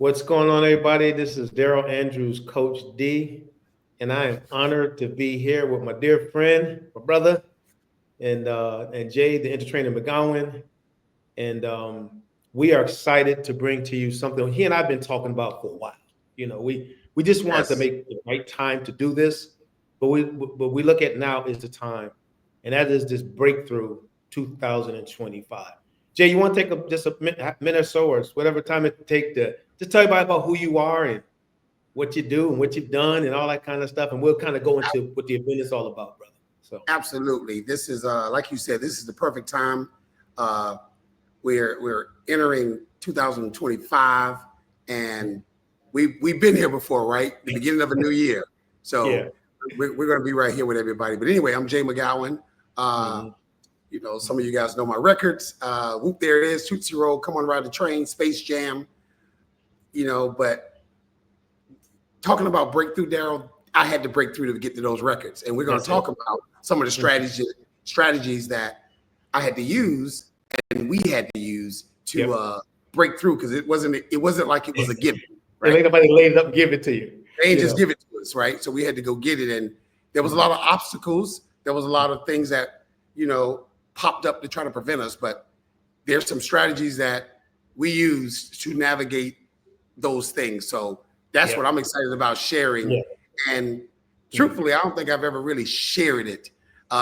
What's going on, everybody? This is Daryl Andrews, Coach D, and I am honored to be here with my dear friend, my brother, and Jay, the Trainer McGowan, and we are excited to bring to you something he and I've been talking about for a while. We just wanted to Yes. make the right time to do this, but we look at now is the time, and that is this breakthrough 2025. Jay, you want to take just a minute or so, or whatever time it take to just tell everybody about who you are and what you do and what you've done and all that kind of stuff, and we'll kind of go into what the event is all about, brother. So Absolutely. This is like you said, this is the perfect time. Uh, we're entering 2025, and we've been here before, right? The beginning of a new year. So yeah, we're going to be right here with everybody. But anyway, I'm Jay McGowan. Mhm. Some of you guys know my records. Whoop, there it is. Tootsie Roll, Come on, Ride the Train, Space Jam. But talking about breakthrough, Daryl, I had to break through to get to those records. And we're going to talk about some of the strategies that I had to use and we had to use to break through, because it wasn't like it was a given. Right? Ain't nobody laid it up and give it to you. They ain't just give it to us, right? So we had to go get it. And there was a lot of obstacles. There was a lot of things that, popped up to try to prevent us. But there's some strategies that we use to navigate those things. So that's what I'm excited about sharing. Yeah. And truthfully, I don't think I've ever really shared it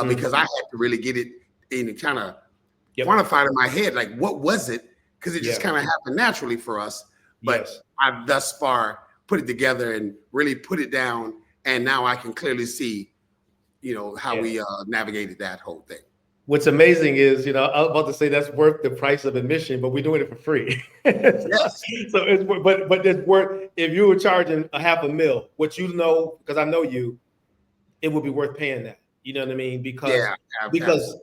because I had to really get it in and kind of quantify it in my head. Like, what was it? Because it just kind of happened naturally for us. But I've thus far put it together and really put it down. And now I can clearly see, how we navigated that whole thing. What's amazing is, I was about to say that's worth the price of admission, but we're doing it for free. Yes. So but it's worth, if you were charging $500,000, because I know you, it would be worth paying that. You know what I mean? Because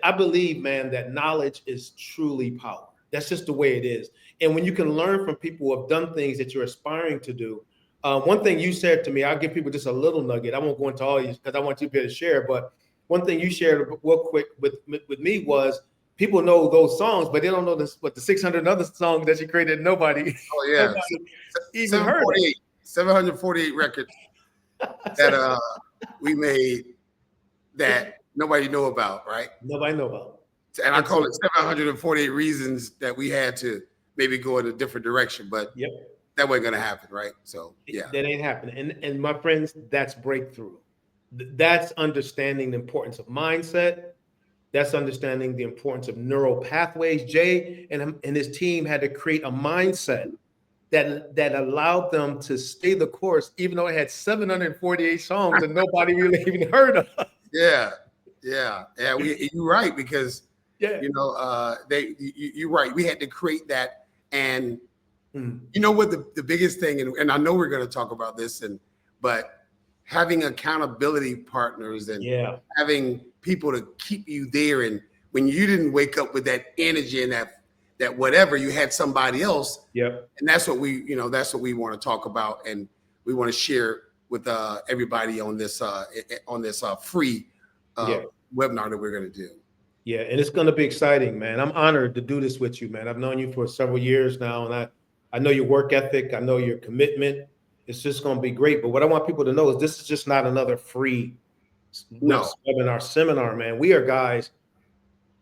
I believe, man, that knowledge is truly power. That's just the way it is. And when you can learn from people who have done things that you're aspiring to do, one thing you said to me, I'll give people just a little nugget. I won't go into all these because I want you to be able to share, but one thing you shared real quick with me was people know those songs, but they don't know what the 600 other songs that you created. Nobody even heard of. 748 records that we made that nobody know about, right? Nobody know about. And I call it 748 reasons that we had to maybe go in a different direction, but that wasn't going to happen, right? So that ain't happening. And my friends, that's breakthrough. That's understanding the importance of mindset. That's understanding the importance of neural pathways. Jay and his team had to create a mindset that allowed them to stay the course, even though it had 748 songs and nobody really even heard of. Yeah. You're right, because you're right. We had to create that, and you know what the biggest thing, and I know we're going to talk about this, but having accountability partners and having people to keep you there. And when you didn't wake up with that energy and that whatever, you had somebody else. Yep. And that's what we want to talk about. And we want to share with everybody on this free webinar that we're going to do. Yeah. And it's going to be exciting, man. I'm honored to do this with you, man. I've known you for several years now, and I know your work ethic. I know your commitment. It's just going to be great. But what I want people to know is this is just not another free webinar seminar, man. We are guys,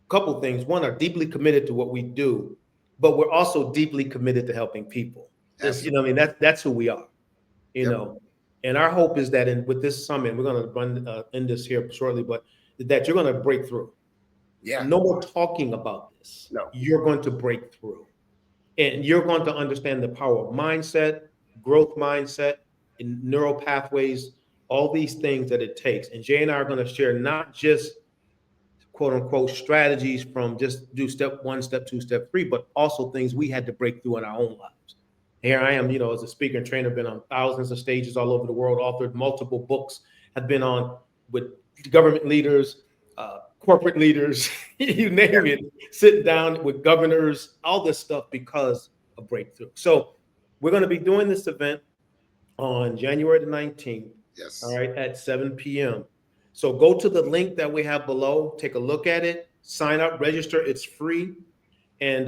a couple things. One, are deeply committed to what we do, but we're also deeply committed to helping people. That's who we are, know. And our hope is that with this summit, we're going to end this here shortly, but that you're going to break through. Yeah. No more talking about this. No. You're going to break through. And you're going to understand the power of mindset, growth mindset, and neural pathways, all these things that it takes. And Jay and I are going to share not just quote unquote strategies from just do step 1, step 2, step 3, but also things we had to break through in our own lives. Here I am, as a speaker and trainer, been on thousands of stages all over the world, authored multiple books, have been on with government leaders, corporate leaders, you name it, sitting down with governors, all this stuff because of breakthrough. So we're going to be doing this event on January the 19th, all right, at 7 p.m. So go to the link that we have below, take a look at it, sign up, register. It's free. And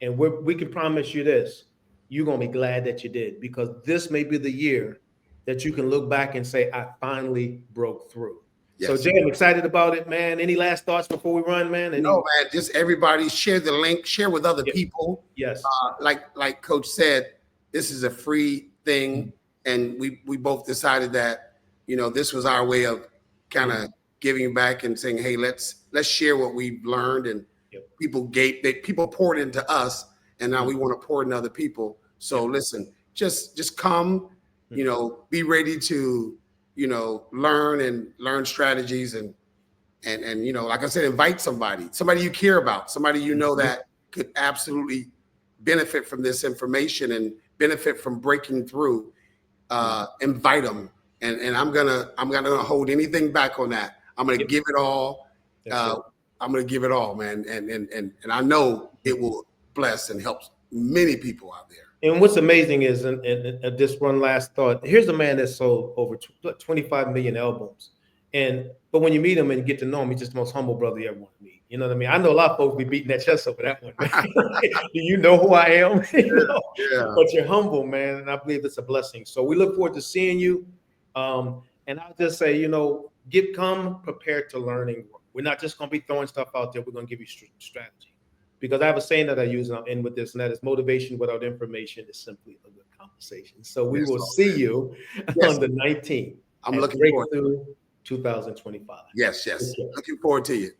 we can promise you this. you're going to be glad that you did, because this may be the year that you can look back and say, I finally broke through. Yes. So Jay, I'm excited about it, man. Any last thoughts before we run, man? No, man, just everybody share the link, share with other people. Yes. Like Coach said, this is a free thing. And we both decided that, this was our way of kind of giving back and saying, hey, let's share what we've learned. And people poured into us, and now we want to pour into other people. So listen, just come, be ready to, learn strategies and like I said, invite somebody you care about, somebody that could absolutely benefit from this information and benefit from breaking through. Invite them, and I'm gonna hold anything back on that. I'm gonna give it all. I'm gonna give it all, man, and I know it will bless and help many people out there. And what's amazing is, and just one last thought. Here's a man that sold over 25 million albums, but when you meet him and you get to know him, he's just the most humble brother you ever want to meet. You know what I mean? I know a lot of folks be beating that chest over that one. Do you know who I am? But you're humble, man, and I believe it's a blessing. So we look forward to seeing you. And I'll just say, come prepared to learn and work. We're not just going to be throwing stuff out there. We're going to give you strategy. Because I have a saying that I use, and I'll end with this, and that is, motivation without information is simply a good conversation. So we will see you on the 19th. I'm looking forward to 2025. Yes. Looking forward to you.